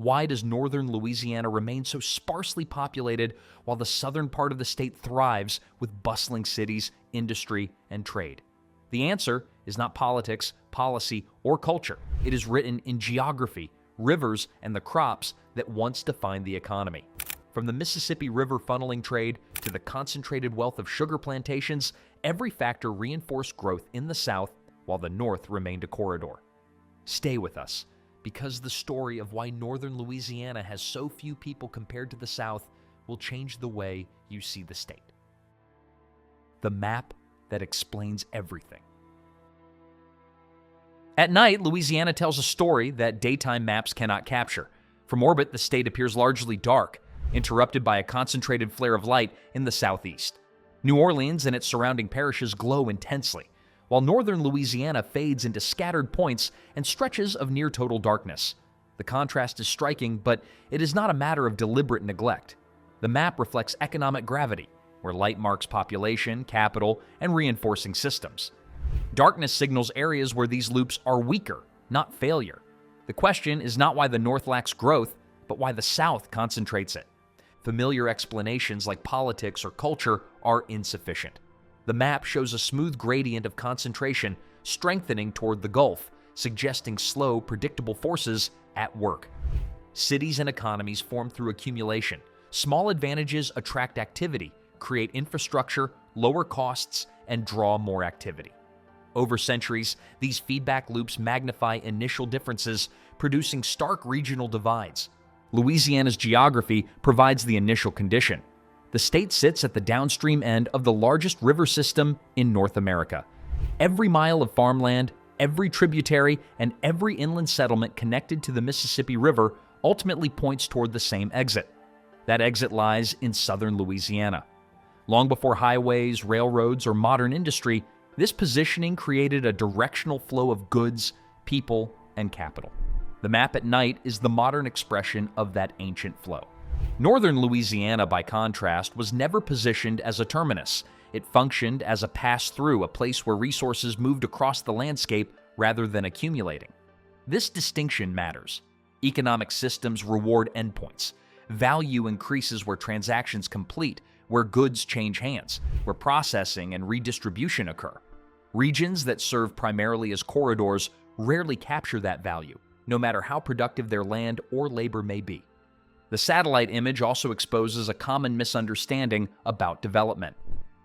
Why does northern Louisiana remain so sparsely populated while the southern part of the state thrives with bustling cities, industry, and trade? The answer is not politics, policy, or culture. It is written in geography, rivers, and the crops that once defined the economy. From the Mississippi River funneling trade to the concentrated wealth of sugar plantations, every factor reinforced growth in the South while the North remained a corridor. Stay with us, because the story of why northern Louisiana has so few people compared to the South will change the way you see the state. The map that explains everything. At night, Louisiana tells a story that daytime maps cannot capture. From orbit, the state appears largely dark, interrupted by a concentrated flare of light in the southeast. New Orleans and its surrounding parishes glow intensely, while northern Louisiana fades into scattered points and stretches of near-total darkness. The contrast is striking, but it is not a matter of deliberate neglect. The map reflects economic gravity, where light marks population, capital, and reinforcing systems. Darkness signals areas where these loops are weaker, not failure. The question is not why the North lacks growth, but why the South concentrates it. Familiar explanations like politics or culture are insufficient. The map shows a smooth gradient of concentration strengthening toward the Gulf, suggesting slow, predictable forces at work. Cities and economies form through accumulation. Small advantages attract activity, create infrastructure, lower costs, and draw more activity. Over centuries, these feedback loops magnify initial differences, producing stark regional divides. Louisiana's geography provides the initial condition. The state sits at the downstream end of the largest river system in North America. Every mile of farmland, every tributary, and every inland settlement connected to the Mississippi River ultimately points toward the same exit. That exit lies in southern Louisiana. Long before highways, railroads, or modern industry, this positioning created a directional flow of goods, people, and capital. The map at night is the modern expression of that ancient flow. Northern Louisiana, by contrast, was never positioned as a terminus. It functioned as a pass-through, a place where resources moved across the landscape rather than accumulating. This distinction matters. Economic systems reward endpoints. Value increases where transactions complete, where goods change hands, where processing and redistribution occur. Regions that serve primarily as corridors rarely capture that value, no matter how productive their land or labor may be. The satellite image also exposes a common misunderstanding about development.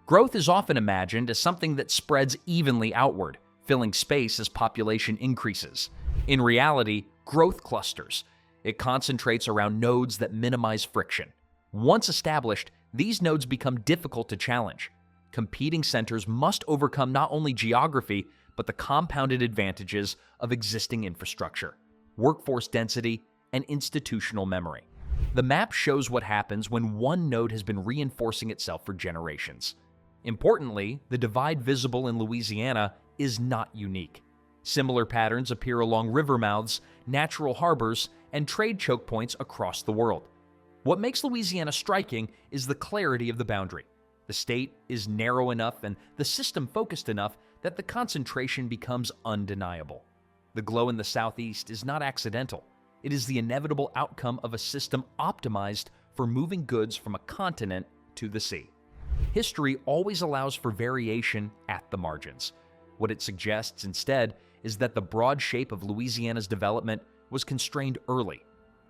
Growth is often imagined as something that spreads evenly outward, filling space as population increases. In reality, growth clusters. It concentrates around nodes that minimize friction. Once established, these nodes become difficult to challenge. Competing centers must overcome not only geography, but the compounded advantages of existing infrastructure, workforce density, and institutional memory. The map shows what happens when one node has been reinforcing itself for generations. Importantly, the divide visible in Louisiana is not unique. Similar patterns appear along river mouths, natural harbors, and trade choke points across the world. What makes Louisiana striking is the clarity of the boundary. The state is narrow enough and the system focused enough that the concentration becomes undeniable. The glow in the southeast is not accidental. It is the inevitable outcome of a system optimized for moving goods from a continent to the sea. History always allows for variation at the margins. What it suggests instead is that the broad shape of Louisiana's development was constrained early.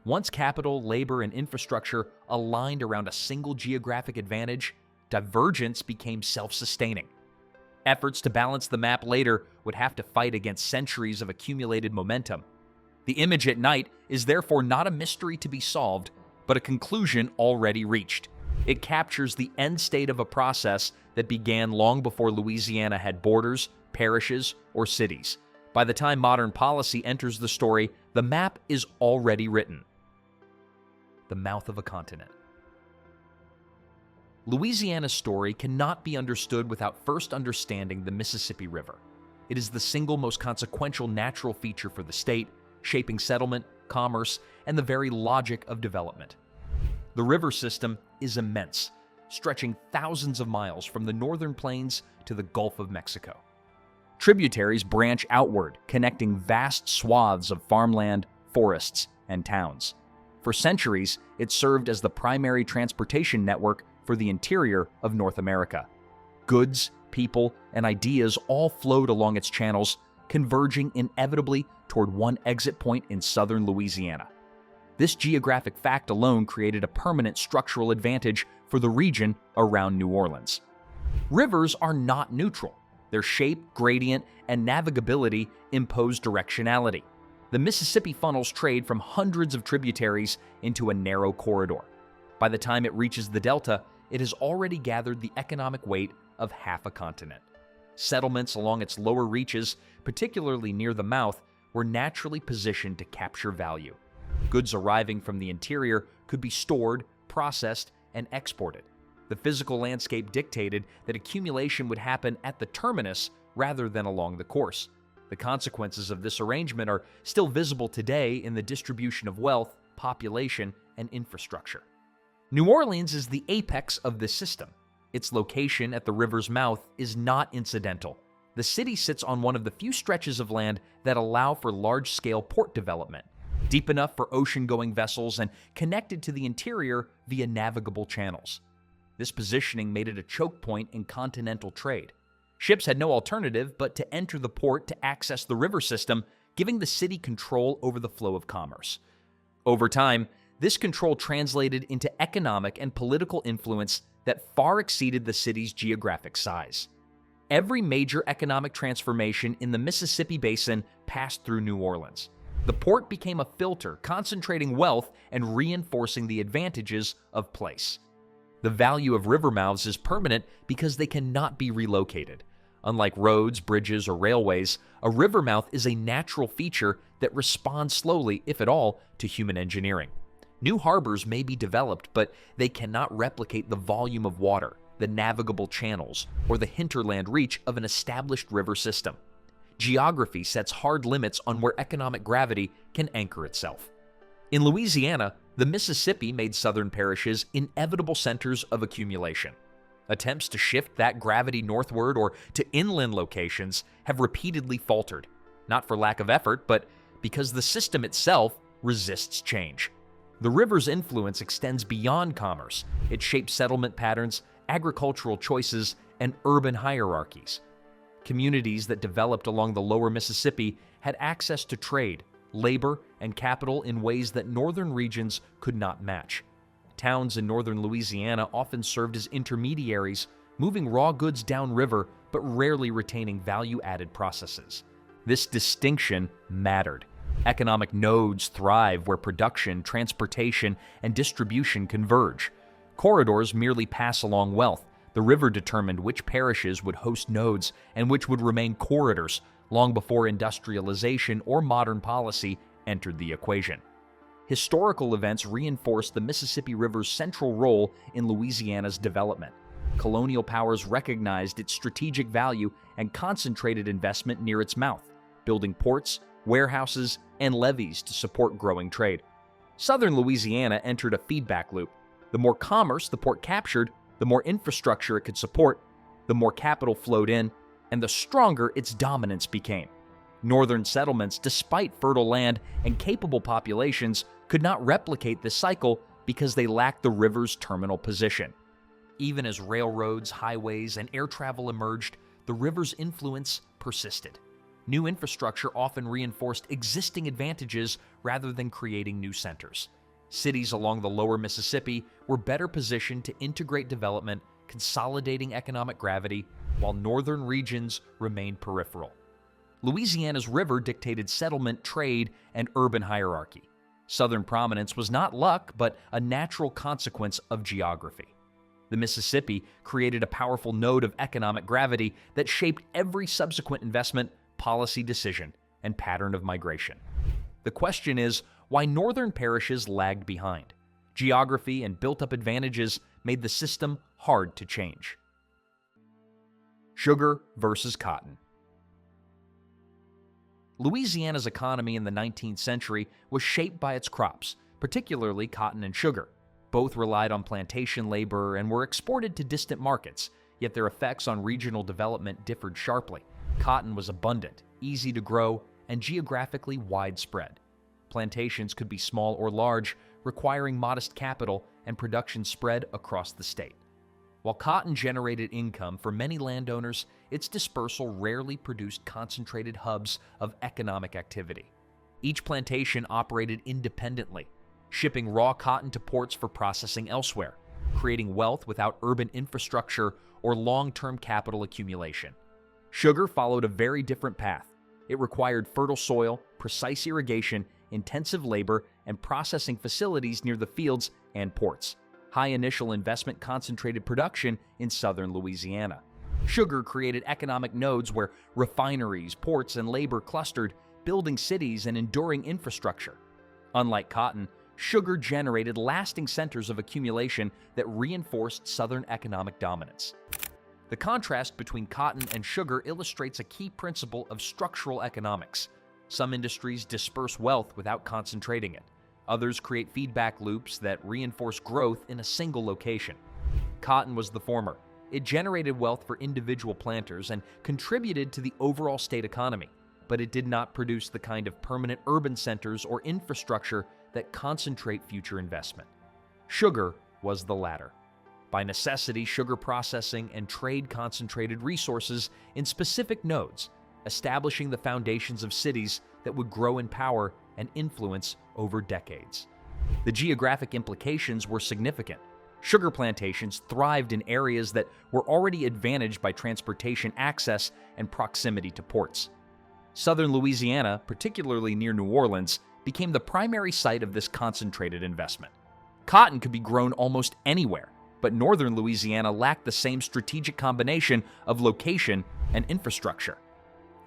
Once capital, labor, and infrastructure aligned around a single geographic advantage, divergence became self-sustaining. Efforts to balance the map later would have to fight against centuries of accumulated momentum. The image at night is therefore not a mystery to be solved, but a conclusion already reached. It captures the end state of a process that began long before Louisiana had borders, parishes, or cities. By the time modern policy enters the story, the map is already written. The mouth of a continent. Louisiana's story cannot be understood without first understanding the Mississippi River. It is the single most consequential natural feature for the state, shaping settlement, commerce, and the very logic of development. The river system is immense, stretching thousands of miles from the northern plains to the Gulf of Mexico. Tributaries branch outward, connecting vast swaths of farmland, forests, and towns. For centuries, it served as the primary transportation network for the interior of North America. Goods, people, and ideas all flowed along its channels, converging inevitably toward one exit point in southern Louisiana. This geographic fact alone created a permanent structural advantage for the region around New Orleans. Rivers are not neutral. Their shape, gradient, and navigability impose directionality. The Mississippi funnels trade from hundreds of tributaries into a narrow corridor. By the time it reaches the delta, it has already gathered the economic weight of half a continent. Settlements along its lower reaches, particularly near the mouth, were naturally positioned to capture value. Goods arriving from the interior could be stored, processed, and exported. The physical landscape dictated that accumulation would happen at the terminus rather than along the course. The consequences of this arrangement are still visible today in the distribution of wealth, population, and infrastructure. New Orleans is the apex of this system. Its location at the river's mouth is not incidental. The city sits on one of the few stretches of land that allow for large-scale port development, deep enough for ocean-going vessels and connected to the interior via navigable channels. This positioning made it a choke point in continental trade. Ships had no alternative but to enter the port to access the river system, giving the city control over the flow of commerce. Over time, this control translated into economic and political influence that far exceeded the city's geographic size. Every major economic transformation in the Mississippi Basin passed through New Orleans. The port became a filter, concentrating wealth and reinforcing the advantages of place. The value of river mouths is permanent because they cannot be relocated. Unlike roads, bridges, or railways, a river mouth is a natural feature that responds slowly, if at all, to human engineering. New harbors may be developed, but they cannot replicate the volume of water, the navigable channels, or the hinterland reach of an established river system. Geography sets hard limits on where economic gravity can anchor itself. In Louisiana, the Mississippi made southern parishes inevitable centers of accumulation. Attempts to shift that gravity northward or to inland locations have repeatedly faltered, not for lack of effort, but because the system itself resists change. The river's influence extends beyond commerce. It shapes settlement patterns, agricultural choices, and urban hierarchies. Communities that developed along the lower Mississippi had access to trade, labor, and capital in ways that northern regions could not match. Towns in northern Louisiana often served as intermediaries, moving raw goods downriver but rarely retaining value-added processes. This distinction mattered. Economic nodes thrive where production, transportation, and distribution converge. Corridors merely pass along wealth. The river determined which parishes would host nodes and which would remain corridors long before industrialization or modern policy entered the equation. Historical events reinforced the Mississippi River's central role in Louisiana's development. Colonial powers recognized its strategic value and concentrated investment near its mouth, building ports, warehouses, and levees to support growing trade. Southern Louisiana entered a feedback loop. The more commerce the port captured, the more infrastructure it could support, the more capital flowed in, and the stronger its dominance became. Northern settlements, despite fertile land and capable populations, could not replicate this cycle because they lacked the river's terminal position. Even as railroads, highways, and air travel emerged, the river's influence persisted. New infrastructure often reinforced existing advantages rather than creating new centers. Cities along the lower Mississippi were better positioned to integrate development, consolidating economic gravity, while northern regions remained peripheral. Louisiana's river dictated settlement, trade, and urban hierarchy. Southern prominence was not luck, but a natural consequence of geography. The Mississippi created a powerful node of economic gravity that shaped every subsequent investment, policy decision, and pattern of migration. The question is, why northern parishes lagged behind? Geography and built-up advantages made the system hard to change. Sugar versus cotton. Louisiana's economy in the 19th century was shaped by its crops, particularly cotton and sugar. Both relied on plantation labor and were exported to distant markets, yet their effects on regional development differed sharply. Cotton was abundant, easy to grow, and geographically widespread. Plantations could be small or large, requiring modest capital and production spread across the state. While cotton generated income for many landowners, its dispersal rarely produced concentrated hubs of economic activity. Each plantation operated independently, shipping raw cotton to ports for processing elsewhere, creating wealth without urban infrastructure or long-term capital accumulation. Sugar followed a very different path. It required fertile soil, precise irrigation, intensive labor, and processing facilities near the fields and ports. High initial investment concentrated production in southern Louisiana. Sugar created economic nodes where refineries, ports, and labor clustered, building cities and enduring infrastructure. Unlike cotton, sugar generated lasting centers of accumulation that reinforced southern economic dominance. The contrast between cotton and sugar illustrates a key principle of structural economics. Some industries disperse wealth without concentrating it. Others create feedback loops that reinforce growth in a single location. Cotton was the former. It generated wealth for individual planters and contributed to the overall state economy, but it did not produce the kind of permanent urban centers or infrastructure that concentrate future investment. Sugar was the latter. By necessity, sugar processing and trade concentrated resources in specific nodes, establishing the foundations of cities that would grow in power and influence over decades. The geographic implications were significant. Sugar plantations thrived in areas that were already advantaged by transportation access and proximity to ports. Southern Louisiana, particularly near New Orleans, became the primary site of this concentrated investment. Cotton could be grown almost anywhere, but northern Louisiana lacked the same strategic combination of location and infrastructure.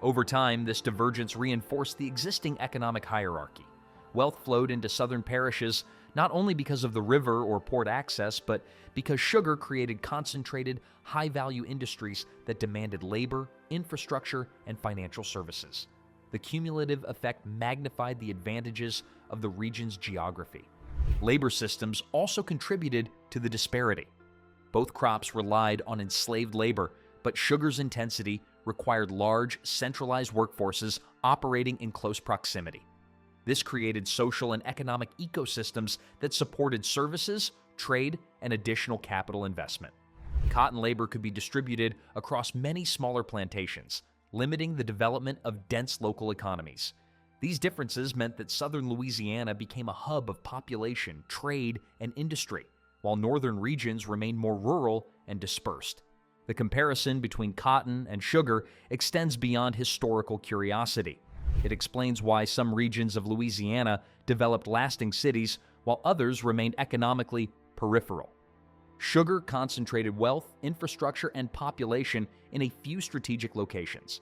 Over time, this divergence reinforced the existing economic hierarchy. Wealth flowed into southern parishes not only because of the river or port access, but because sugar created concentrated, high-value industries that demanded labor, infrastructure, and financial services. The cumulative effect magnified the advantages of the region's geography. Labor systems also contributed to the disparity. Both crops relied on enslaved labor, but sugar's intensity required large, centralized workforces operating in close proximity. This created social and economic ecosystems that supported services, trade, and additional capital investment. Cotton labor could be distributed across many smaller plantations, limiting the development of dense local economies. These differences meant that southern Louisiana became a hub of population, trade, and industry, while northern regions remained more rural and dispersed. The comparison between cotton and sugar extends beyond historical curiosity. It explains why some regions of Louisiana developed lasting cities while others remained economically peripheral. Sugar concentrated wealth, infrastructure, and population in a few strategic locations.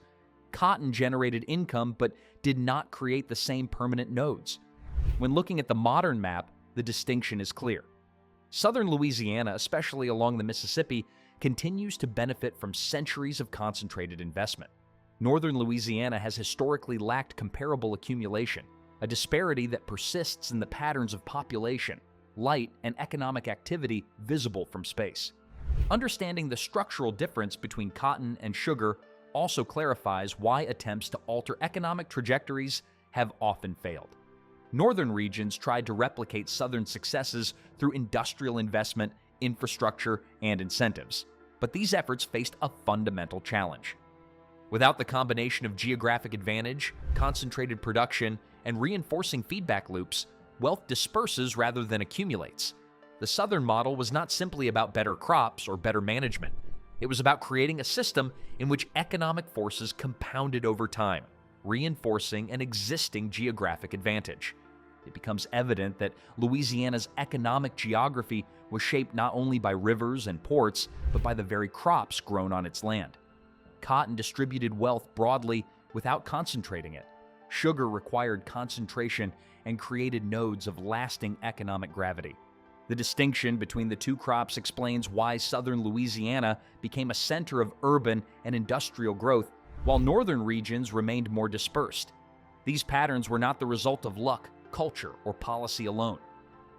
Cotton generated income but did not create the same permanent nodes. When looking at the modern map, the distinction is clear. Southern Louisiana, especially along the Mississippi, continues to benefit from centuries of concentrated investment. Northern Louisiana has historically lacked comparable accumulation, a disparity that persists in the patterns of population, light, and economic activity visible from space. Understanding the structural difference between cotton and sugar also clarifies why attempts to alter economic trajectories have often failed. Northern regions tried to replicate southern successes through industrial investment, infrastructure, and incentives, but these efforts faced a fundamental challenge. Without the combination of geographic advantage, concentrated production, and reinforcing feedback loops, wealth disperses rather than accumulates. The Southern model was not simply about better crops or better management. It was about creating a system in which economic forces compounded over time, reinforcing an existing geographic advantage. It becomes evident that Louisiana's economic geography was shaped not only by rivers and ports, but by the very crops grown on its land. Cotton distributed wealth broadly without concentrating it. Sugar required concentration and created nodes of lasting economic gravity. The distinction between the two crops explains why southern Louisiana became a center of urban and industrial growth, while northern regions remained more dispersed. These patterns were not the result of luck, culture, or policy alone.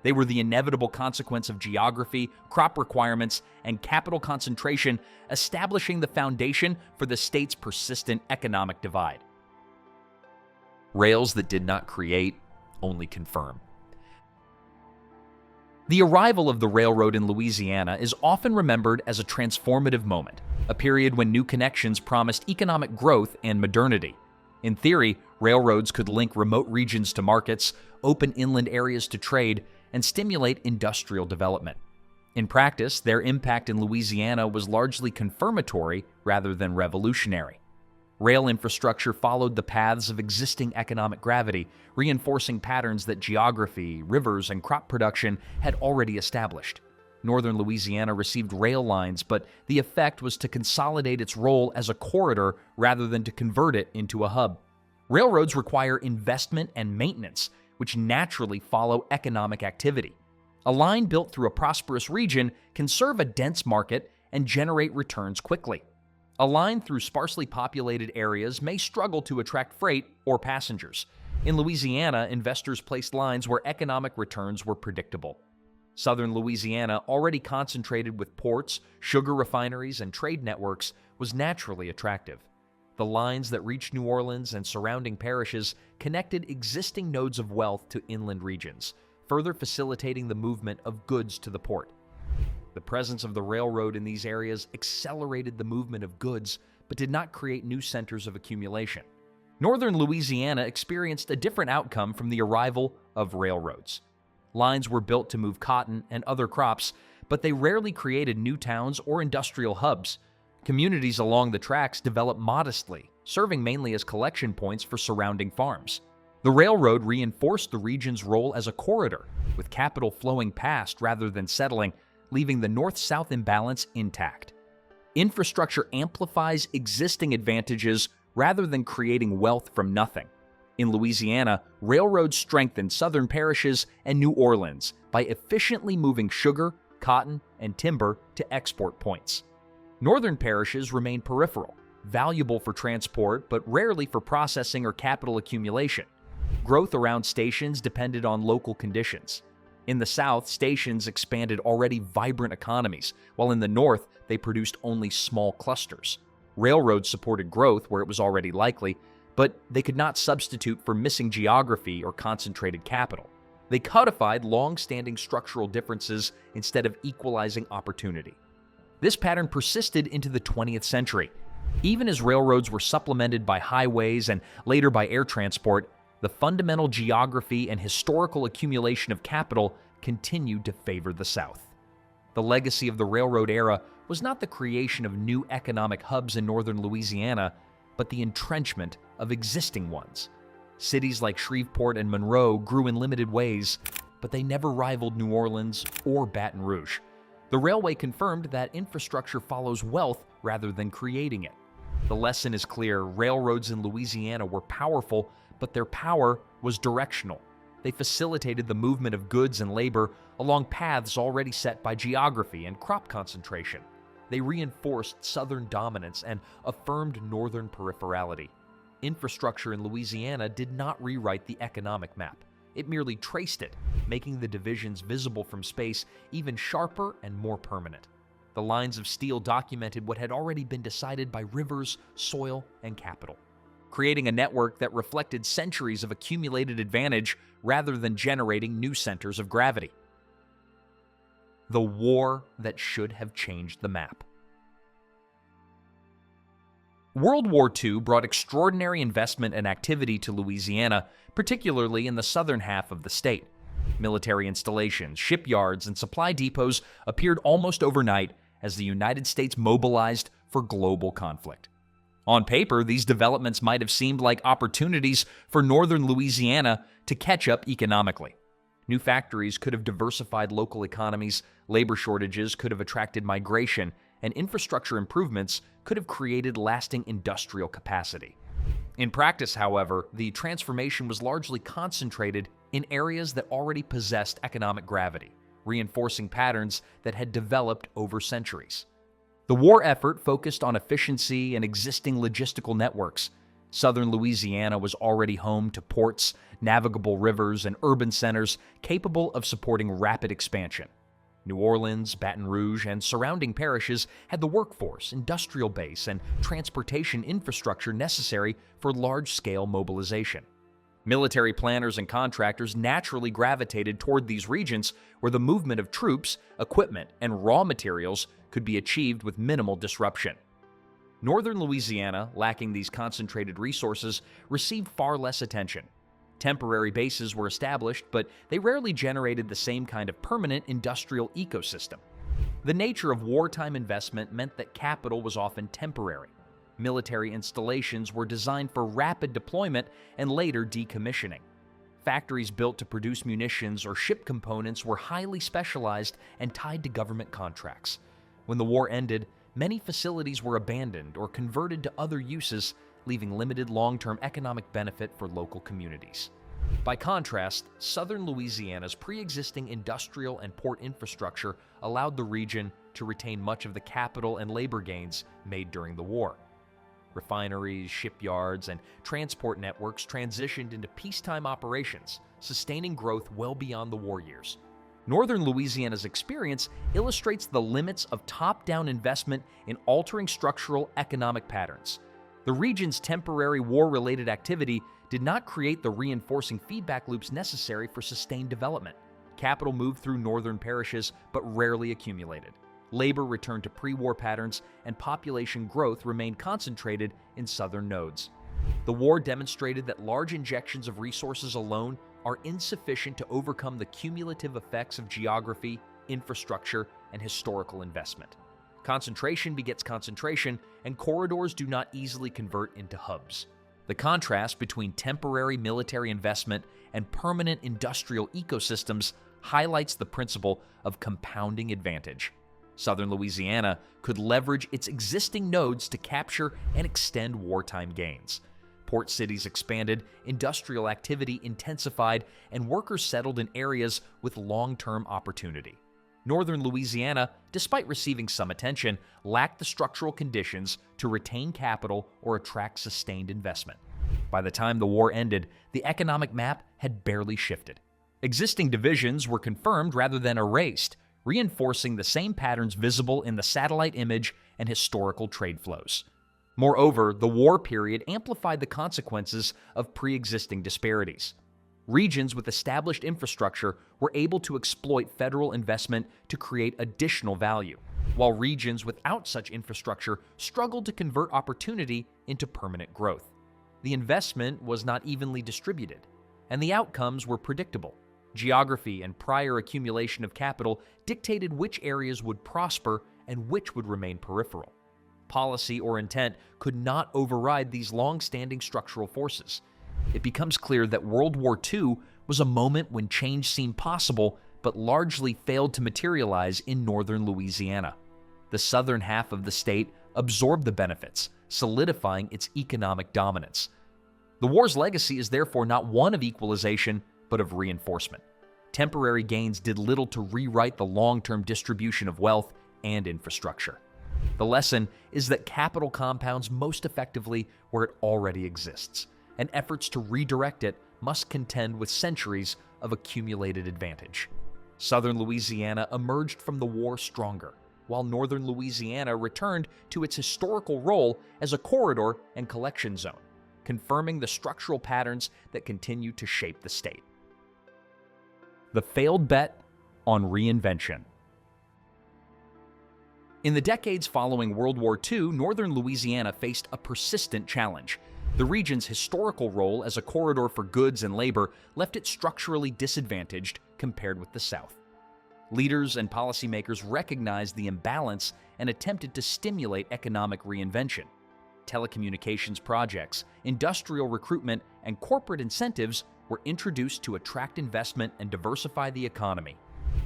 They were the inevitable consequence of geography, crop requirements, and capital concentration, establishing the foundation for the state's persistent economic divide. Rails that did not create, only confirm. The arrival of the railroad in Louisiana is often remembered as a transformative moment, a period when new connections promised economic growth and modernity. In theory, railroads could link remote regions to markets, open inland areas to trade, and stimulate industrial development. In practice, their impact in Louisiana was largely confirmatory rather than revolutionary. Rail infrastructure followed the paths of existing economic gravity, reinforcing patterns that geography, rivers, and crop production had already established. Northern Louisiana received rail lines, but the effect was to consolidate its role as a corridor rather than to convert it into a hub. Railroads require investment and maintenance, which naturally follow economic activity. A line built through a prosperous region can serve a dense market and generate returns quickly. A line through sparsely populated areas may struggle to attract freight or passengers. In Louisiana, investors placed lines where economic returns were predictable. Southern Louisiana, already concentrated with ports, sugar refineries, and trade networks, was naturally attractive. The lines that reached New Orleans and surrounding parishes connected existing nodes of wealth to inland regions, further facilitating the movement of goods to the port. The presence of the railroad in these areas accelerated the movement of goods, but did not create new centers of accumulation. Northern Louisiana experienced a different outcome from the arrival of railroads. Lines were built to move cotton and other crops, but they rarely created new towns or industrial hubs. Communities along the tracks developed modestly, serving mainly as collection points for surrounding farms. The railroad reinforced the region's role as a corridor, with capital flowing past rather than settling, leaving the north-south imbalance intact. Infrastructure amplifies existing advantages rather than creating wealth from nothing. In Louisiana, railroads strengthened southern parishes and New Orleans by efficiently moving sugar, cotton, and timber to export points. Northern parishes remained peripheral, valuable for transport but rarely for processing or capital accumulation. Growth around stations depended on local conditions. In the South, stations expanded already vibrant economies, while in the North, they produced only small clusters. Railroads supported growth where it was already likely, but they could not substitute for missing geography or concentrated capital. They codified long-standing structural differences instead of equalizing opportunity. This pattern persisted into the 20th century. Even as railroads were supplemented by highways and later by air transport, the fundamental geography and historical accumulation of capital continued to favor the South. The legacy of the railroad era was not the creation of new economic hubs in northern Louisiana, but the entrenchment of existing ones. Cities like Shreveport and Monroe grew in limited ways, but they never rivaled New Orleans or Baton Rouge. The railway confirmed that infrastructure follows wealth rather than creating it. The lesson is clear: railroads in Louisiana were powerful, but their power was directional. They facilitated the movement of goods and labor along paths already set by geography and crop concentration. They reinforced southern dominance and affirmed northern peripherality. Infrastructure in Louisiana did not rewrite the economic map. It merely traced it, making the divisions visible from space even sharper and more permanent. The lines of steel documented what had already been decided by rivers, soil, and capital, creating a network that reflected centuries of accumulated advantage rather than generating new centers of gravity. The war that should have changed the map. World War II brought extraordinary investment and activity to Louisiana, particularly in the southern half of the state. Military installations, shipyards, and supply depots appeared almost overnight as the United States mobilized for global conflict. On paper, these developments might have seemed like opportunities for northern Louisiana to catch up economically. New factories could have diversified local economies, labor shortages could have attracted migration, and infrastructure improvements could have created lasting industrial capacity. In practice, however, the transformation was largely concentrated in areas that already possessed economic gravity, reinforcing patterns that had developed over centuries. The war effort focused on efficiency and existing logistical networks. Southern Louisiana was already home to ports, navigable rivers, and urban centers capable of supporting rapid expansion. New Orleans, Baton Rouge, and surrounding parishes had the workforce, industrial base, and transportation infrastructure necessary for large-scale mobilization. Military planners and contractors naturally gravitated toward these regions where the movement of troops, equipment, and raw materials could be achieved with minimal disruption. Northern Louisiana, lacking these concentrated resources, received far less attention. Temporary bases were established, but they rarely generated the same kind of permanent industrial ecosystem. The nature of wartime investment meant that capital was often temporary. Military installations were designed for rapid deployment and later decommissioning. Factories built to produce munitions or ship components were highly specialized and tied to government contracts. When the war ended, many facilities were abandoned or converted to other uses, leaving limited long-term economic benefit for local communities. By contrast, southern Louisiana's pre-existing industrial and port infrastructure allowed the region to retain much of the capital and labor gains made during the war. Refineries, shipyards, and transport networks transitioned into peacetime operations, sustaining growth well beyond the war years. Northern Louisiana's experience illustrates the limits of top-down investment in altering structural economic patterns. The region's temporary war-related activity did not create the reinforcing feedback loops necessary for sustained development. Capital moved through northern parishes, but rarely accumulated. Labor returned to pre-war patterns, and population growth remained concentrated in southern nodes. The war demonstrated that large injections of resources alone are insufficient to overcome the cumulative effects of geography, infrastructure, and historical investment. Concentration begets concentration, and corridors do not easily convert into hubs. The contrast between temporary military investment and permanent industrial ecosystems highlights the principle of compounding advantage. Southern Louisiana could leverage its existing nodes to capture and extend wartime gains. Port cities expanded, industrial activity intensified, and workers settled in areas with long-term opportunity. Northern Louisiana, despite receiving some attention, lacked the structural conditions to retain capital or attract sustained investment. By the time the war ended, the economic map had barely shifted. Existing divisions were confirmed rather than erased, reinforcing the same patterns visible in the satellite image and historical trade flows. Moreover, the war period amplified the consequences of pre-existing disparities. Regions with established infrastructure were able to exploit federal investment to create additional value, while regions without such infrastructure struggled to convert opportunity into permanent growth. The investment was not evenly distributed, and the outcomes were predictable. Geography and prior accumulation of capital dictated which areas would prosper and which would remain peripheral. Policy or intent could not override these long-standing structural forces. It becomes clear that World War II was a moment when change seemed possible but largely failed to materialize in northern Louisiana. The southern half of the state absorbed the benefits, solidifying its economic dominance. The war's legacy is therefore not one of equalization, but of reinforcement. Temporary gains did little to rewrite the long-term distribution of wealth and infrastructure. The lesson is that capital compounds most effectively where it already exists, and efforts to redirect it must contend with centuries of accumulated advantage. Southern Louisiana emerged from the war stronger, while northern Louisiana returned to its historical role as a corridor and collection zone, confirming the structural patterns that continue to shape the state. The failed bet on reinvention. In the decades following World War II, northern Louisiana faced a persistent challenge. The region's historical role as a corridor for goods and labor left it structurally disadvantaged compared with the South. Leaders and policymakers recognized the imbalance and attempted to stimulate economic reinvention. Telecommunications projects, industrial recruitment, and corporate incentives were introduced to attract investment and diversify the economy.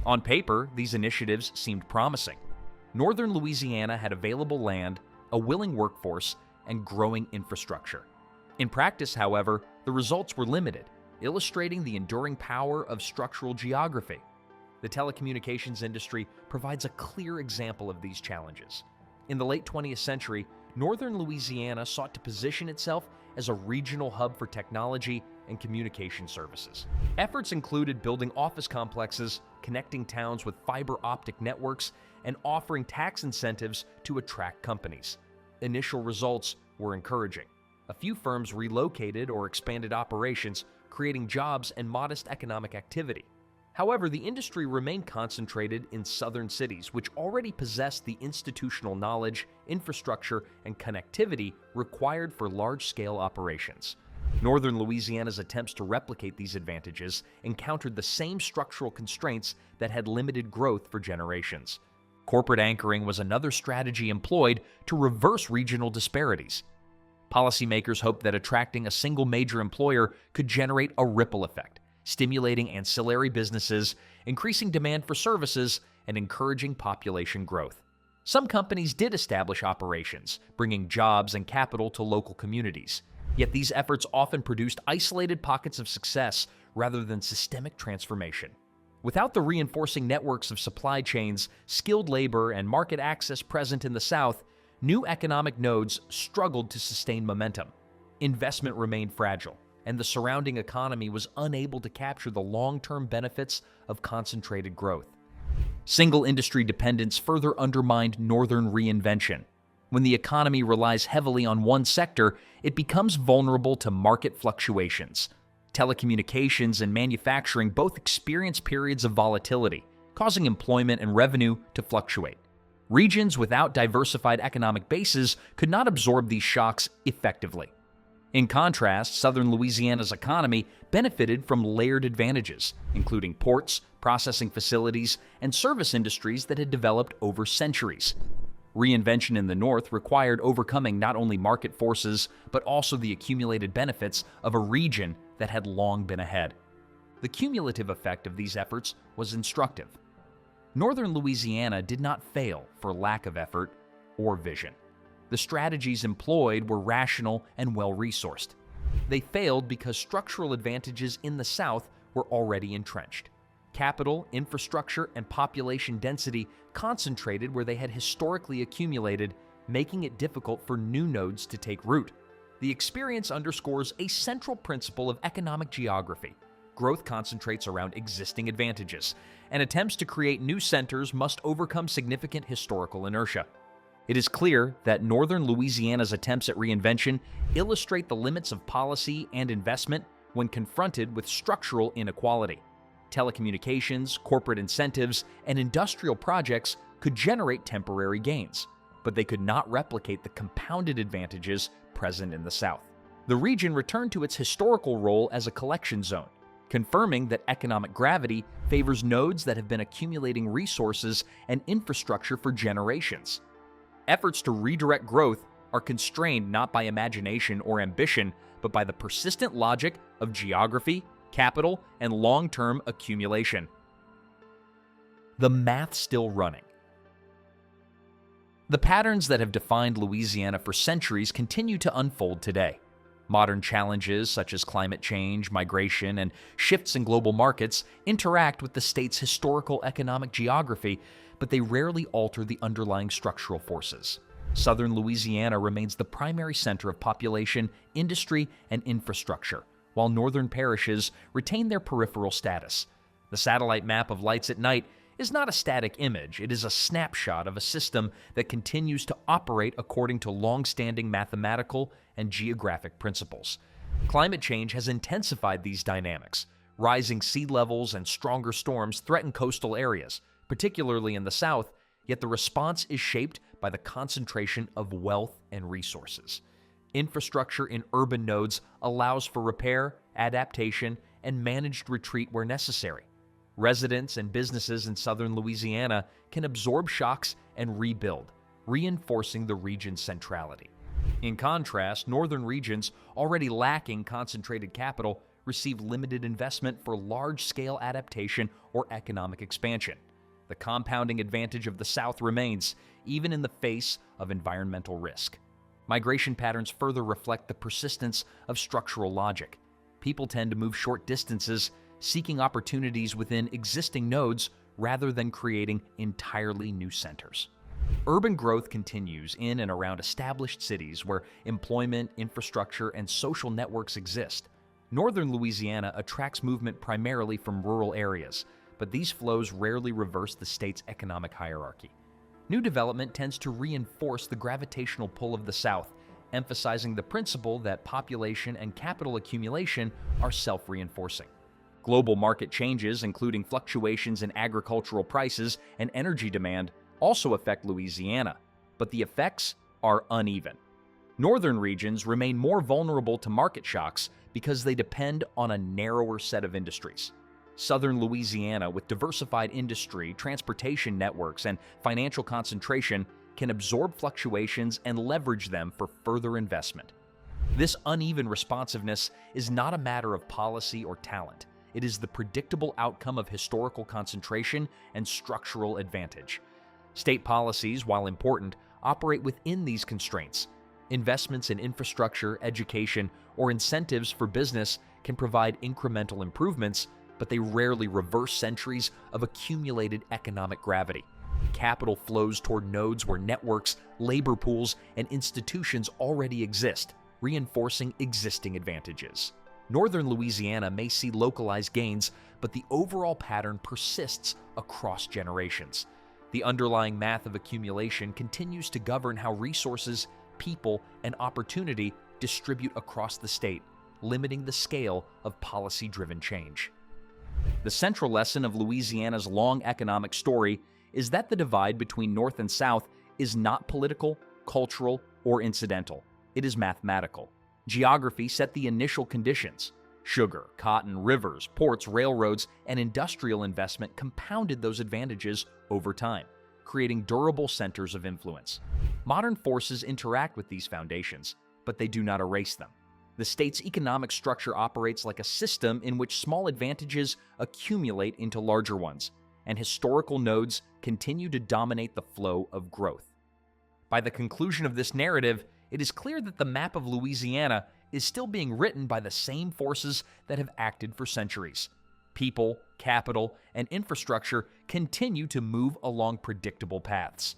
On paper, these initiatives seemed promising. Northern Louisiana had available land, a willing workforce, and growing infrastructure. In practice, however, the results were limited, illustrating the enduring power of structural geography. The telecommunications industry provides a clear example of these challenges. In the late 20th century, northern Louisiana sought to position itself as a regional hub for technology and communication services. Efforts included building office complexes, connecting towns with fiber optic networks, and offering tax incentives to attract companies. Initial results were encouraging. A few firms relocated or expanded operations, creating jobs and modest economic activity. However, the industry remained concentrated in southern cities, which already possessed the institutional knowledge, infrastructure, and connectivity required for large-scale operations. Northern Louisiana's attempts to replicate these advantages encountered the same structural constraints that had limited growth for generations. Corporate anchoring was another strategy employed to reverse regional disparities. Policymakers hoped that attracting a single major employer could generate a ripple effect, stimulating ancillary businesses, increasing demand for services, and encouraging population growth. Some companies did establish operations, bringing jobs and capital to local communities. Yet these efforts often produced isolated pockets of success rather than systemic transformation. Without the reinforcing networks of supply chains, skilled labor, and market access present in the South, new economic nodes struggled to sustain momentum. Investment remained fragile, and the surrounding economy was unable to capture the long-term benefits of concentrated growth. Single industry dependence further undermined northern reinvention. When the economy relies heavily on one sector, it becomes vulnerable to market fluctuations. Telecommunications and manufacturing both experience periods of volatility, causing employment and revenue to fluctuate. Regions without diversified economic bases could not absorb these shocks effectively. In contrast, southern Louisiana's economy benefited from layered advantages, including ports, processing facilities, and service industries that had developed over centuries. Reinvention in the North required overcoming not only market forces, but also the accumulated benefits of a region that had long been ahead. The cumulative effect of these efforts was instructive. Northern Louisiana did not fail for lack of effort or vision. The strategies employed were rational and well-resourced. They failed because structural advantages in the South were already entrenched. Capital, infrastructure, and population density concentrated where they had historically accumulated, making it difficult for new nodes to take root. The experience underscores a central principle of economic geography. Growth concentrates around existing advantages, and attempts to create new centers must overcome significant historical inertia. It is clear that northern Louisiana's attempts at reinvention illustrate the limits of policy and investment when confronted with structural inequality. Telecommunications, corporate incentives, and industrial projects could generate temporary gains, but they could not replicate the compounded advantages present in the South. The region returned to its historical role as a collection zone, confirming that economic gravity favors nodes that have been accumulating resources and infrastructure for generations. Efforts to redirect growth are constrained not by imagination or ambition, but by the persistent logic of geography, capital, and long-term accumulation. The math still running. The patterns that have defined Louisiana for centuries continue to unfold today. Modern challenges such as climate change, migration, and shifts in global markets interact with the state's historical economic geography, but they rarely alter the underlying structural forces. Southern Louisiana remains the primary center of population, industry, and infrastructure, while northern parishes retain their peripheral status. The satellite map of lights at night is not a static image, it is a snapshot of a system that continues to operate according to long-standing mathematical and geographic principles. Climate change has intensified these dynamics. Rising sea levels and stronger storms threaten coastal areas, particularly in the South, yet the response is shaped by the concentration of wealth and resources. Infrastructure in urban nodes allows for repair, adaptation, and managed retreat where necessary. Residents and businesses in southern Louisiana can absorb shocks and rebuild, reinforcing the region's centrality. In contrast, northern regions, already lacking concentrated capital, receive limited investment for large-scale adaptation or economic expansion. The compounding advantage of the South remains, even in the face of environmental risk. Migration patterns further reflect the persistence of structural logic. People tend to move short distances, seeking opportunities within existing nodes rather than creating entirely new centers. Urban growth continues in and around established cities where employment, infrastructure, and social networks exist. Northern Louisiana attracts movement primarily from rural areas, but these flows rarely reverse the state's economic hierarchy. New development tends to reinforce the gravitational pull of the South, emphasizing the principle that population and capital accumulation are self-reinforcing. Global market changes, including fluctuations in agricultural prices and energy demand, also affect Louisiana, but the effects are uneven. Northern regions remain more vulnerable to market shocks because they depend on a narrower set of industries. Southern Louisiana, with diversified industry, transportation networks, and financial concentration, can absorb fluctuations and leverage them for further investment. This uneven responsiveness is not a matter of policy or talent. It is the predictable outcome of historical concentration and structural advantage. State policies, while important, operate within these constraints. Investments in infrastructure, education, or incentives for business can provide incremental improvements, but they rarely reverse centuries of accumulated economic gravity. Capital flows toward nodes where networks, labor pools, and institutions already exist, reinforcing existing advantages. Northern Louisiana may see localized gains, but the overall pattern persists across generations. The underlying math of accumulation continues to govern how resources, people, and opportunity distribute across the state, limiting the scale of policy-driven change. The central lesson of Louisiana's long economic story is that the divide between North and South is not political, cultural, or incidental. It is mathematical. Geography set the initial conditions. Sugar, cotton, rivers, ports, railroads, and industrial investment compounded those advantages over time, creating durable centers of influence. Modern forces interact with these foundations, but they do not erase them. The state's economic structure operates like a system in which small advantages accumulate into larger ones, and historical nodes continue to dominate the flow of growth. By the conclusion of this narrative, it is clear that the map of Louisiana is still being written by the same forces that have acted for centuries. People, capital, and infrastructure continue to move along predictable paths.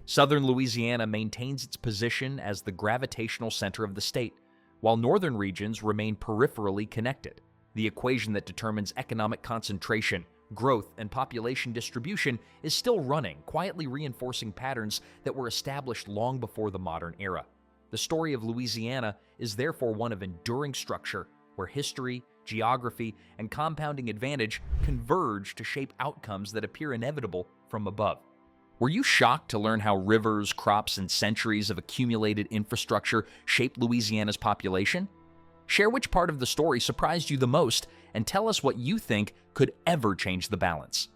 Southern Louisiana maintains its position as the gravitational center of the state, while northern regions remain peripherally connected. The equation that determines economic concentration, growth, and population distribution is still running, quietly reinforcing patterns that were established long before the modern era. The story of Louisiana is therefore one of enduring structure, where history, geography, and compounding advantage converge to shape outcomes that appear inevitable from above. Were you shocked to learn how rivers, crops, and centuries of accumulated infrastructure shaped Louisiana's population? Share which part of the story surprised you the most, and tell us what you think could ever change the balance.